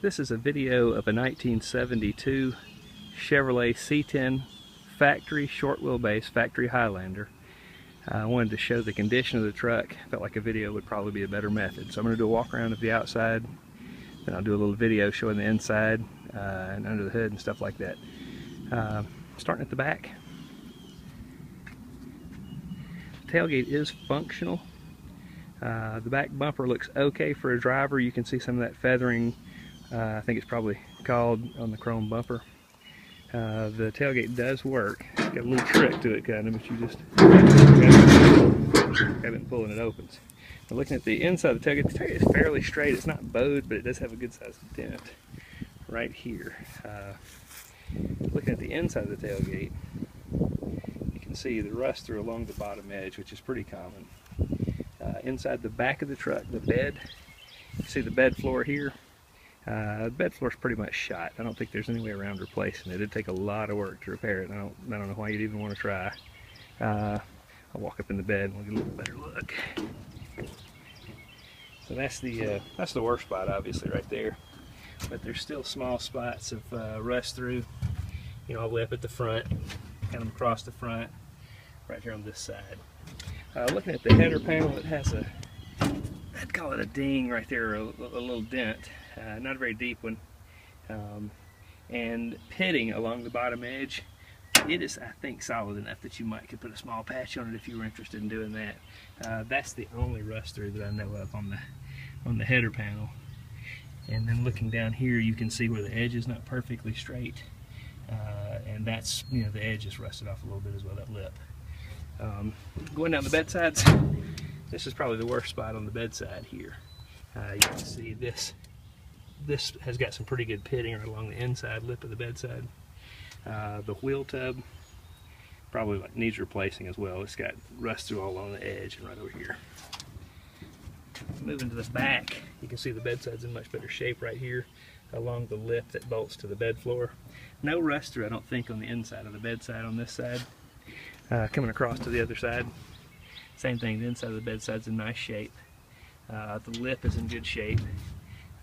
This is a video of a 1972 Chevrolet C10 factory short wheelbase factory Highlander. I wanted to show the condition of the truck. Felt like a video would probably be a better method. So I'm going to do a walk around of the outside, then I'll do a little video showing the inside and under the hood and stuff like that. Starting at the back. The tailgate is functional. The back bumper looks okay for a driver. You can see some of that feathering. I think it's probably called on the chrome bumper. The tailgate does work. It's got a little trick to it, kind of, but you just have it pulling it opens. But looking at the inside of the tailgate is fairly straight. It's not bowed, but it does have a good sized dent right here. Looking at the inside of the tailgate, you can see the rust through along the bottom edge, which is pretty common. Inside the back of the truck, the bed, you see the bed floor here. The bed floor is pretty much shot. I don't think there's any way around replacing it. It'd take a lot of work to repair it. And I don't know why you'd even want to try. I'll walk up in the bed and we'll get a little better look. So that's the worst spot, obviously, right there. But there's still small spots of rust through, you know, all the way up at the front, kind of across the front, right here on this side. Looking at the header panel, it has a, I'd call it a ding right there, a little dent. Not a very deep one. And pitting along the bottom edge, it is, I think, solid enough that you could put a small patch on it if you were interested in doing that. That's the only rust through that I know of on the header panel. And then looking down here, you can see where the edge is not perfectly straight, and that's, you know, the edge is rusted off a little bit as well, that lip. Going down the bed sides, this is probably the worst spot on the bed side here. You can see this has got some pretty good pitting right along the inside lip of the bed side. The wheel tub probably needs replacing as well. It's got rust through all along the edge and right over here. Moving to the back, you can see the bed side's in much better shape right here along the lip that bolts to the bed floor. No rust through, I don't think, on the inside of the bed side on this side. Coming across to the other side, same thing, the inside of the bed side's in nice shape. The lip is in good shape.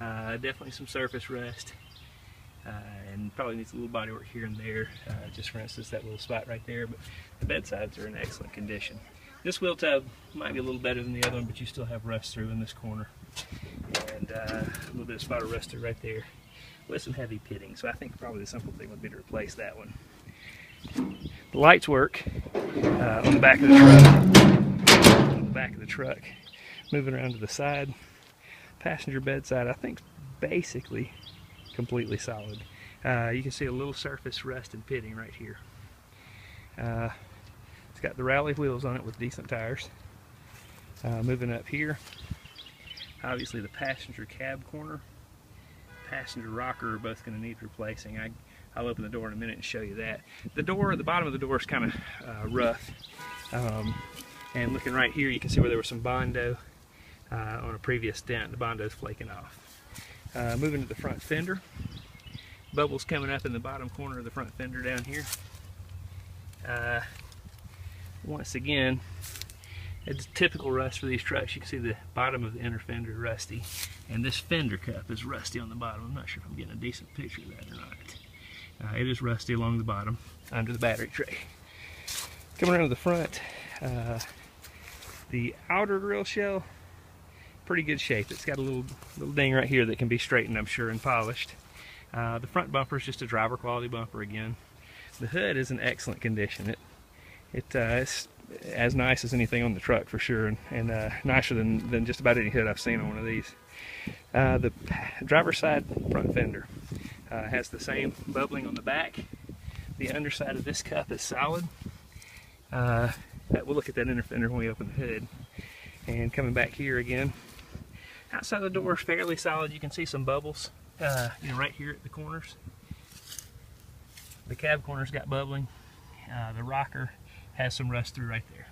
Definitely some surface rust, and probably needs a little body work here and there, just for instance that little spot right there, but the bed sides are in excellent condition. This wheel tub might be a little better than the other one, but you still have rust through in this corner, and a little bit of spot of rust through right there with some heavy pitting, so I think probably the simple thing would be to replace that one. The lights work on the back of the truck. On the back of the truck. Moving around to the side, passenger bed side, I think basically completely solid. You can see a little surface rust and pitting right here. It's got the rally wheels on it with decent tires. Moving up here, obviously the passenger cab corner, passenger rocker are both going to need replacing. I'll open the door in a minute and show you that. The bottom of the door is kind of rough. And looking right here, you can see where there was some Bondo on a previous dent. The Bondo's flaking off. Moving to the front fender. Bubbles coming up in the bottom corner of the front fender down here. Once again, it's typical rust for these trucks. You can see the bottom of the inner fender rusty. And this fender cup is rusty on the bottom. I'm not sure if I'm getting a decent picture of that or not. It is rusty along the bottom under the battery tray. Coming around to the front, the outer grill shell, pretty good shape. It's got a little ding right here that can be straightened, I'm sure, and polished. The front bumper is just a driver quality bumper again. The hood is in excellent condition. It's as nice as anything on the truck for sure, and nicer than just about any hood I've seen on one of these. The driver's side front fender has the same bubbling on the back. The underside of this cup is solid. We'll look at that inner fender when we open the hood. And coming back here again, outside the door is fairly solid. You can see some bubbles, you know, right here at the corners. The cab corner's got bubbling. The rocker has some rust through right there.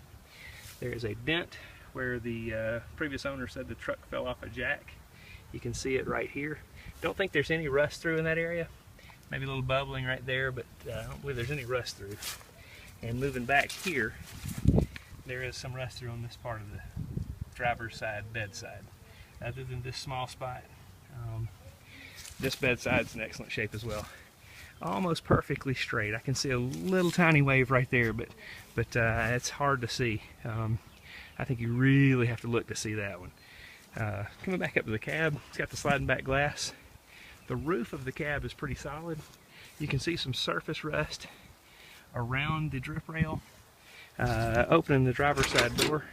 There is a dent where the previous owner said the truck fell off a jack. You can see it right here. Don't think there's any rust through in that area. Maybe a little bubbling right there, but I don't believe there's any rust through. And moving back here, there is some rust through on this part of the driver's side, bed side. Other than this small spot, This bedside's in excellent shape as well. Almost perfectly straight. I can see a little tiny wave right there, but it's hard to see. I think you really have to look to see that one. Coming back up to the cab, it's got the sliding back glass. The roof of the cab is pretty solid. You can see some surface rust around the drip rail. Opening the driver's side door,